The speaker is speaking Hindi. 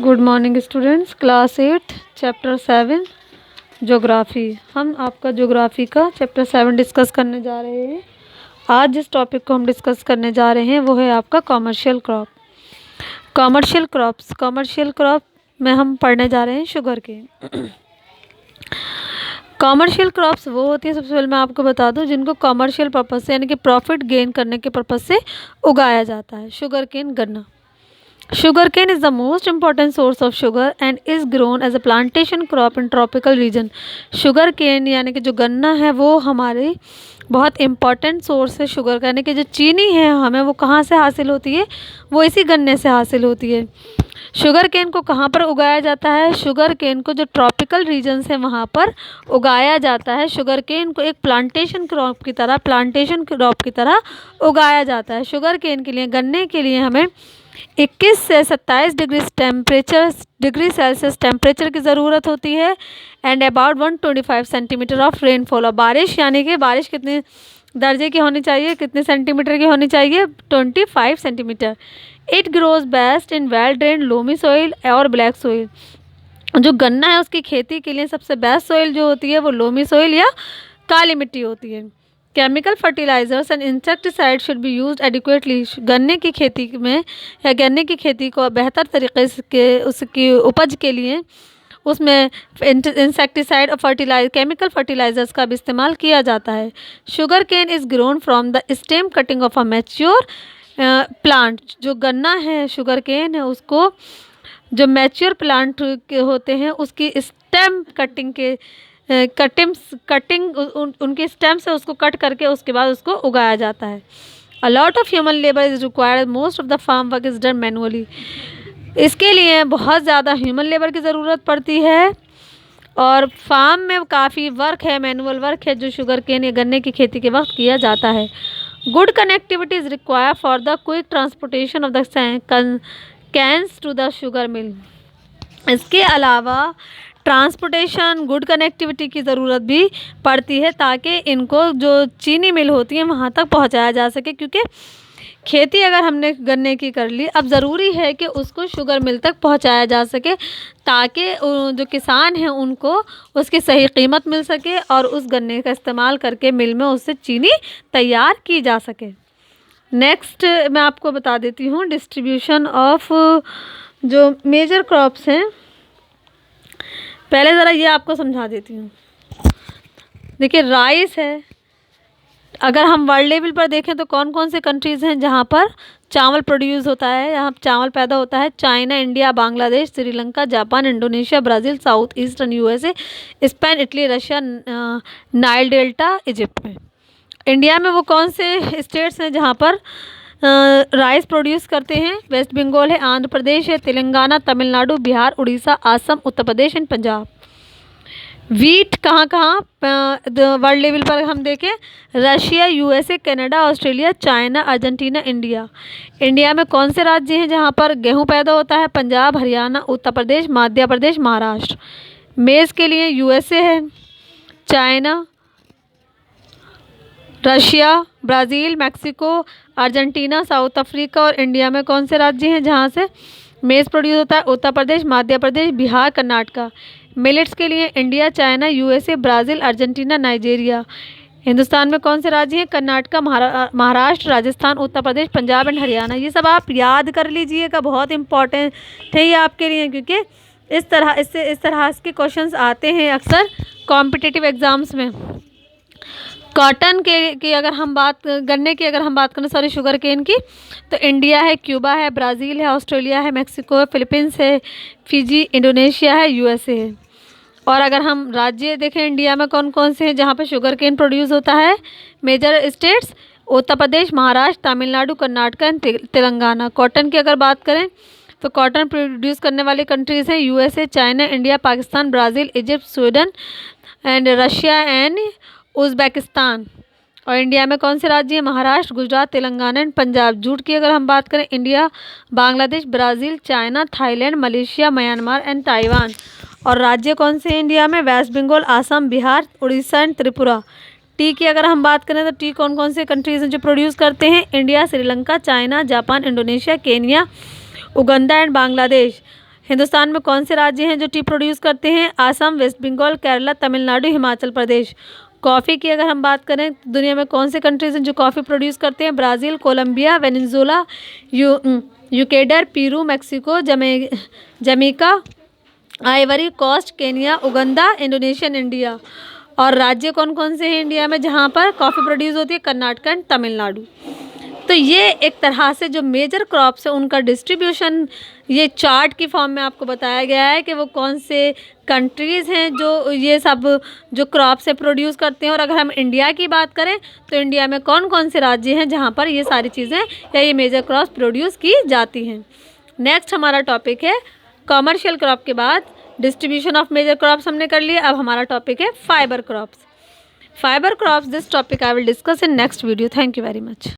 Good morning students, class 8 chapter 7 geography. हम आपका ज्योग्राफी का चैप्टर 7 डिस्कस करने जा रहे हैं। आज जिस टॉपिक को हम डिस्कस करने जा रहे हैं वो है आपका कॉमर्शियल क्रॉप। कॉमर्शियल क्रॉप में हम पढ़ने जा रहे हैं शुगर के। कॉमर्शियल क्रॉप्स वो होती है, सबसे पहले मैं आपको बता दूं, जिनको कॉमर्शियल पर्पस से यानी कि प्रॉफिट गेन करने के पर्पस से उगाया जाता है। शुगर केन, गन्ना। Sugarcane is the most important source of sugar and is grown as a plantation crop in tropical region. Sugarcane यानी कि जो गन्ना है वो हमारे बहुत इम्पॉर्टेंट सोर्स है शुगर का, यानी कि जो चीनी है हमें वो कहाँ से हासिल होती है, वो इसी गन्ने से हासिल होती है। शुगर केन को कहाँ पर उगाया जाता है? शुगर केन को जो ट्रॉपिकल रीजन्स है वहाँ पर उगाया जाता है। शुगर केन को एक प्लांटेशन क्रॉप की तरह उगाया जाता है। शुगर केन के लिए, गन्ने के लिए हमें 21 से 27 डिग्री सेल्सियस टेम्परेचर की ज़रूरत होती है and about 125 centimetre of rainfall. और बारिश यानी कि बारिश कितने दर्जे की होनी चाहिए, कितने सेंटीमीटर की होनी चाहिए? 25 centimetre. It grows best in well drain loamy soil और ब्लैक सॉइल। जो गन्ना है उसकी खेती के लिए सबसे बेस्ट सॉइल जो होती है वो लोमी सॉइल या काली मिट्टी होती है। Chemical fertilisers and insecticide should be used adequately. गन्ने की खेती में या गन्ने की खेती को बेहतर तरीके से उसकी उपज के लिए उसमें इंसेक्टिसाइड और केमिकल फर्टिलाइजर्स का भी इस्तेमाल किया जाता है। Sugar cane is grown from the stem cutting of a mature plant. जो गन्ना है, शुगर केन है, उसको जो मैच्योर प्लांट होते हैं उसकी स्टेम कटिंग उनके स्टेम से उसको कट करके उसके बाद उसको उगाया जाता है। A lot of human labour is required, most of the farm work is done manually. इसके लिए बहुत ज़्यादा ह्यूमन लेबर की ज़रूरत पड़ती है और फार्म में काफ़ी वर्क है, मैनुअल वर्क है जो शुगर केन या गन्ने की खेती के वक्त किया जाता है। Good connectivity is required for the quick transportation of the canes to the sugar mill. इसके अलावा ट्रांसपोर्टेशन, गुड कनेक्टिविटी की ज़रूरत भी पड़ती है ताकि इनको जो चीनी मिल होती है वहाँ तक पहुँचाया जा सके, क्योंकि खेती अगर हमने गन्ने की कर ली, अब ज़रूरी है कि उसको शुगर मिल तक पहुँचाया जा सके ताकि जो किसान हैं उनको उसकी सही कीमत मिल सके और उस गन्ने का इस्तेमाल करके मिल में उससे चीनी तैयार की जा सके। नेक्स्ट मैं आपको बता देती हूँ डिस्ट्रीब्यूशन ऑफ जो मेजर क्रॉप्स हैं। पहले ज़रा ये आपको समझा देती हूँ। देखिए, राइस है, अगर हम वर्ल्ड लेवल पर देखें तो कौन कौन से कंट्रीज़ हैं जहाँ पर चावल प्रोड्यूस होता है, यहाँ चावल पैदा होता है? China, India, Bangladesh, Sri Lanka, Japan, Indonesia, Brazil, south eastern USA, Spain, Italy, Russia, Nile delta, Egypt में। इंडिया में वो कौन से स्टेट्स हैं जहाँ पर राइस प्रोड्यूस करते हैं? वेस्ट बंगाल है, आंध्र प्रदेश है, तेलंगाना, तमिलनाडु, बिहार, उड़ीसा, असम, उत्तर प्रदेश एंड पंजाब। वीट कहाँ वर्ल्ड लेवल पर हम देखें? Russia, USA, Canada, Australia, China, Argentina, India. India में कौन से राज्य हैं जहाँ पर गेहूँ पैदा होता है? पंजाब, हरियाणा, उत्तर प्रदेश, मध्य प्रदेश, महाराष्ट्र। मेज़ के लिए यूएसए है, China, Russia, Brazil, Mexico, Argentina, south Africa. और इंडिया में कौन से राज्य हैं जहाँ से मेज़ प्रोड्यूस होता है? उत्तर प्रदेश, मध्य प्रदेश, बिहार, कर्नाटका। मिलेट्स के लिए India, China, USA, Brazil, Argentina, Nigeria. Hindustan में कौन से राज्य हैं? कर्नाटका, महाराष्ट्र, राजस्थान, उत्तर प्रदेश, पंजाब एंड हरियाणा। ये सब आप याद कर लीजिएगा, बहुत इंपॉर्टेंट है ये आपके लिए, क्योंकि इस तरह के क्वेश्चंस आते हैं अक्सर कॉम्पिटिटिव एग्ज़ाम्स में। कॉटन की अगर हम बात, गन्ने की अगर हम बात करें, सॉरी शुगर केन की, तो इंडिया है, क्यूबा है, ब्राज़ील है, ऑस्ट्रेलिया है, मैक्सिको है, फिलीपींस है, फिजी, इंडोनेशिया है, यूएसए है। और अगर हम राज्य देखें इंडिया में कौन कौन से हैं जहाँ पर शुगर केन प्रोड्यूस होता है? Major states Uttar Pradesh, Maharashtra, Tamil Nadu, Karnataka and Telangana. Cotton की अगर बात करें तो कॉटन प्रोड्यूस करने वाले कंट्रीज़ हैं USA, China, India, Pakistan, Brazil, Egypt, Sweden and Russia and Uzbekistan. और इंडिया में कौन से राज्य हैं? महाराष्ट्र, गुजरात, तेलंगाना एंड पंजाब। जूट की अगर हम बात करें, India, Bangladesh, Brazil, China, Thailand, Malaysia, Myanmar and Taiwan. और राज्य कौन से हैं इंडिया में? West Bengal, Assam, Bihar, Orissa and Tripura. Tea की अगर हम बात करें तो टी कौन कौन से कंट्रीज़ हैं जो प्रोड्यूस करते हैं? India, Sri Lanka, China, Japan, Indonesia, Kenya, Uganda and Bangladesh. Hindustan में कौन से राज्य हैं जो टी प्रोड्यूस करते हैं? आसाम, वेस्ट बंगाल, केरला, तमिलनाडु, हिमाचल प्रदेश। कॉफ़ी की अगर हम बात करें, दुनिया में कौन से कंट्रीज हैं जो कॉफ़ी प्रोड्यूस करते हैं? Brazil, Colombia, Venezuela, Ecuador, Peru, Mexico, Jamaica, Ivory Coast, Kenya, Uganda, Indonesia, India. और राज्य कौन कौन से हैं इंडिया में जहाँ पर कॉफ़ी प्रोड्यूस होती है? कर्नाटक एंड तमिलनाडु। तो ये एक तरह से जो मेजर क्रॉप्स है उनका डिस्ट्रीब्यूशन ये चार्ट की फॉर्म में आपको बताया गया है कि वो कौन से कंट्रीज़ हैं जो ये सब जो क्रॉप्स है प्रोड्यूस करते हैं। और अगर हम इंडिया की बात करें तो इंडिया में कौन कौन से राज्य हैं जहाँ पर ये सारी चीज़ें या ये मेजर क्रॉप्स प्रोड्यूस की जाती हैं। नेक्स्ट हमारा टॉपिक है कॉमर्शियल क्रॉप के बाद डिस्ट्रीब्यूशन ऑफ मेजर क्रॉप्स हमने कर लिए। अब हमारा टॉपिक है fibre crops. Fibre crops, this topic I will discuss in next video. Thank you very much.